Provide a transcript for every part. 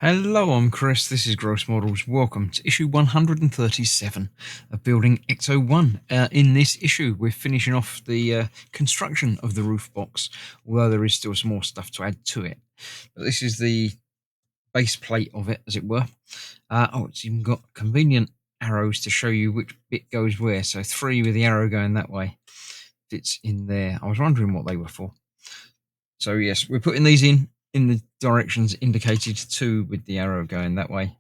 Hello, I'm Chris. This is Gross Models. Welcome to issue 137 of Building Ecto-1. In this issue, we're finishing off the construction of the roof box, although there is still some more stuff to add to it. But this is the base plate of it, as it were. It's even got convenient arrows to show you which bit goes where. So 3 with the arrow going that way fits in there. I was wondering what they were for. So yes, we're putting these in the directions indicated, 2 with the arrow going that way,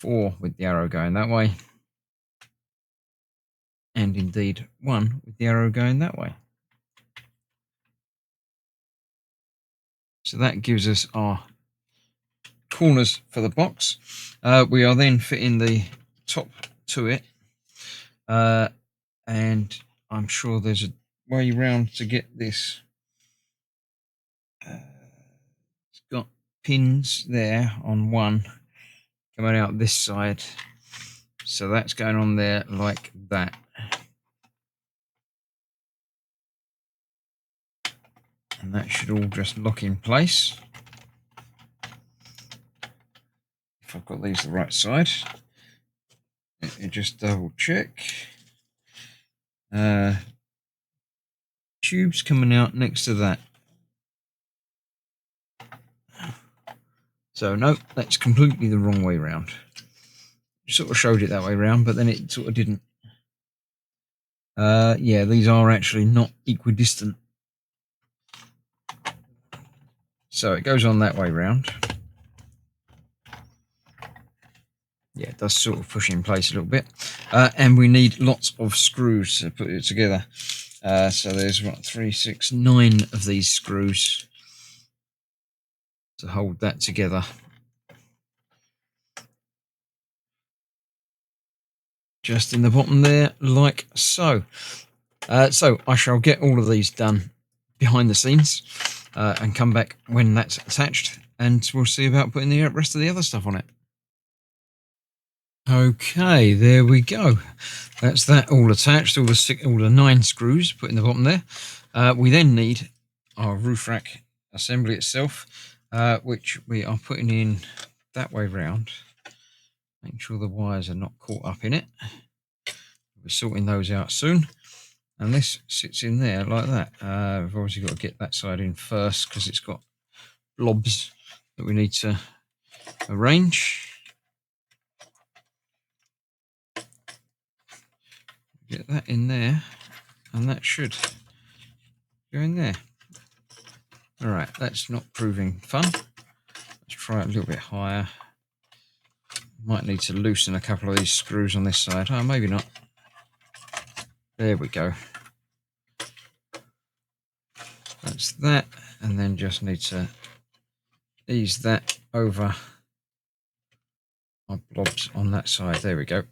4 with the arrow going that way, and indeed 1 with the arrow going that way. So that gives us our corners for the box. We are then fitting the top to it, and I'm sure there's a way round to get this. It's got pins there on one coming out this side, so that's going on there like that. And that should all just lock in place. If I've got these the right side, let me just double check. Tubes coming out next to that. So no, that's completely the wrong way round. Sort of showed it that way round, but then it sort of didn't. Yeah, these are actually not equidistant. So it goes on that way round. Yeah, it does sort of push in place a little bit. And we need lots of screws to put it together. So there's 3, 6, 9 of these screws to hold that together. Just in the bottom there, like so. So I shall get all of these done behind the scenes and come back when that's attached, and we'll see about putting the rest of the other stuff on it. Okay, there we go. That's that all attached, all the 9 screws put in the bottom there. We then need our roof rack assembly itself, which we are putting in that way round. Make sure the wires are not caught up in it. We'll be sorting those out soon. And this sits in there like that. We've obviously got to get that side in first because it's got blobs that we need to arrange. Get that in there, and that should go in there. All right, that's not proving fun. Let's try it a little bit higher. Might need to loosen a couple of these screws on this side. Oh, maybe not. There we go. That's that, and then just need to ease that over our blobs on that side. There we go.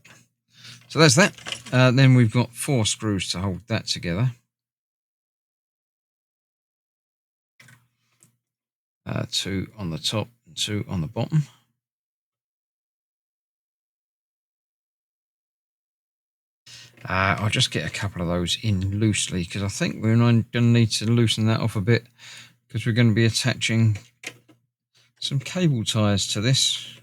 So that's that. Then we've got 4 screws to hold that together. 2 on the top and 2 on the bottom. I'll just get a couple of those in loosely because I think we're going to need to loosen that off a bit because we're going to be attaching some cable ties to this.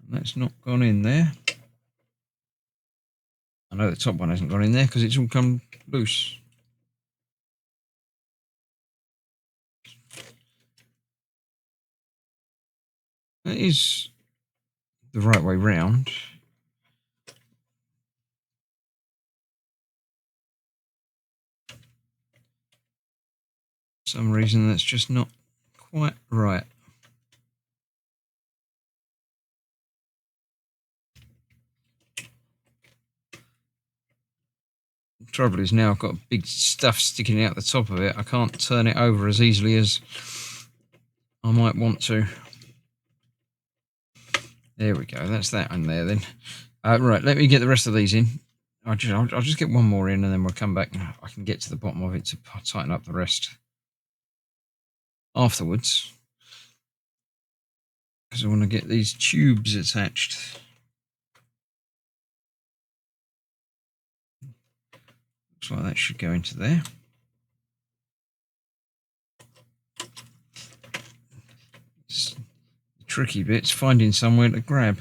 That's not gone in there. I know the top one hasn't gone in there because it's all come loose. That is the right way round. For some reason that's just not quite right. The trouble is now I've got big stuff sticking out the top of it. I can't turn it over as easily as I might want to. There we go. That's that in there then. Right, let me get the rest of these in. I'll just get one more in and then we'll come back and I can get to the bottom of it to tighten up the rest afterwards. Because I want to get these tubes attached. Looks like that should go into there. tricky bit's finding somewhere to grab.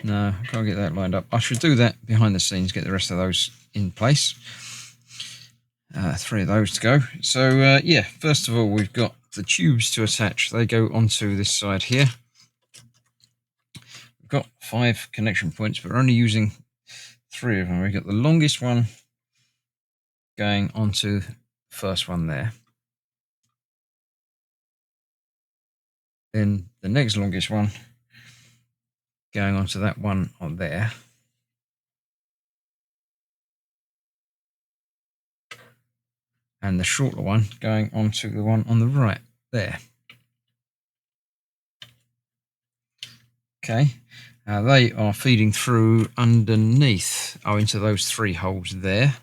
No, I can't get that lined up. I should do that behind the scenes, get the rest of those in place. 3 of those to go. So yeah, first of all, we've got the tubes to attach. They go onto this side here. We've got 5 connection points, but we're only using 3 of them. We've got the longest one going onto the first one there. Then the next longest one going onto that one on there. And the shorter one going onto the one on the right there. Okay, they are feeding through underneath, into those 3 holes there.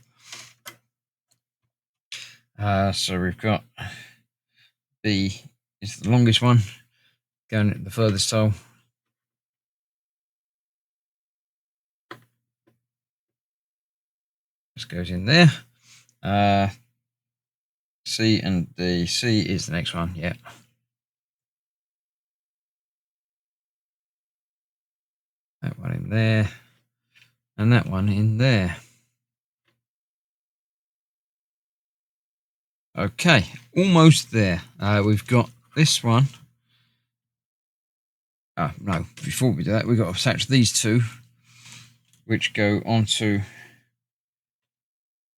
So we've got B is the longest one going at the furthest hole. Just goes in there. C and D. C is the next one, yeah. That one in there. And that one in there. Okay, almost there. We've got this one. No, before we do that, we've got to attach these 2, which go onto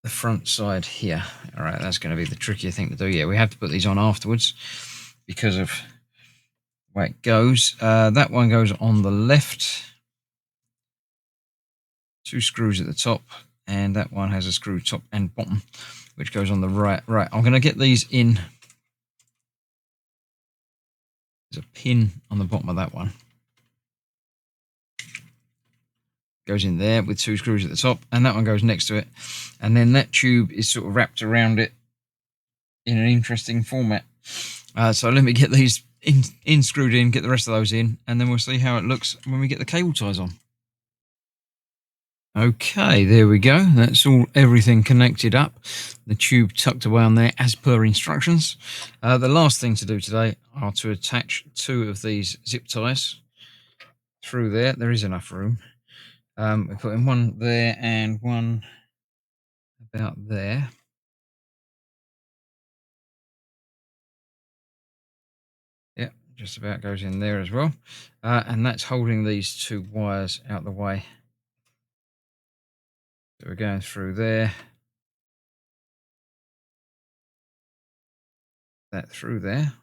the front side here. All right, that's going to be the trickier thing to do. Yeah, we have to put these on afterwards because of where it goes. That one goes on the left. 2 screws at the top, and that one has a screw top and bottom, which goes on the right. Right, I'm going to get these in. There's a pin on the bottom of that one. Goes in there with 2 screws at the top, and that one goes next to it. And then that tube is sort of wrapped around it in an interesting format. So let me get these screwed in, get the rest of those in, and then we'll see how it looks when we get the cable ties on. Okay, there we go. That's everything connected up. The tube tucked away on there as per instructions. The last thing to do today are to attach 2 of these zip ties through there. There is enough room. We're putting one there and one about there. Yeah, just about goes in there as well. And that's holding these 2 wires out the way. So we're going through there. That through there.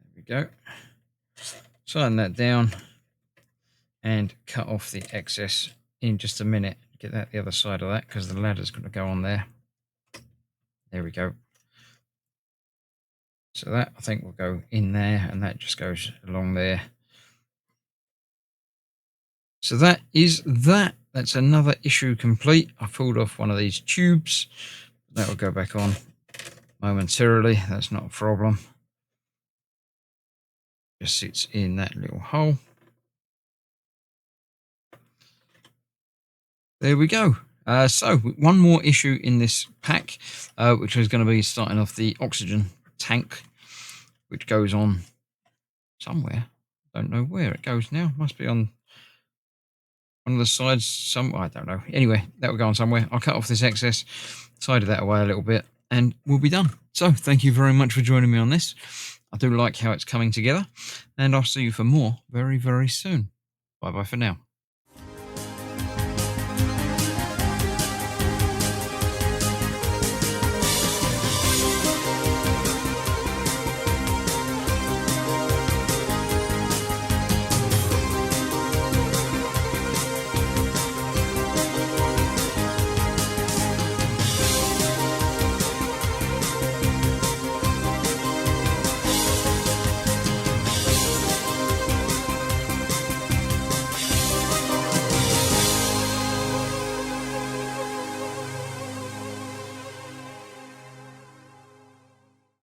There we go. Tighten that down and cut off the excess in just a minute. Get that the other side of that because the ladder's going to go on there. There we go. So that I think will go in there, and that just goes along there. So that is that. That's another issue complete. I pulled off one of these tubes. That will go back on momentarily. That's not a problem. Just sits in that little hole. There we go. So one more issue in this pack, which is going to be starting off the oxygen tank, which goes on somewhere. Don't know where it goes now. Must be on one of the sides. I don't know. Anyway, that will go on somewhere. I'll cut off this excess, tidy that away a little bit, and we'll be done. So thank you very much for joining me on this. I do like how it's coming together, and I'll see you for more very, very soon. Bye-bye for now.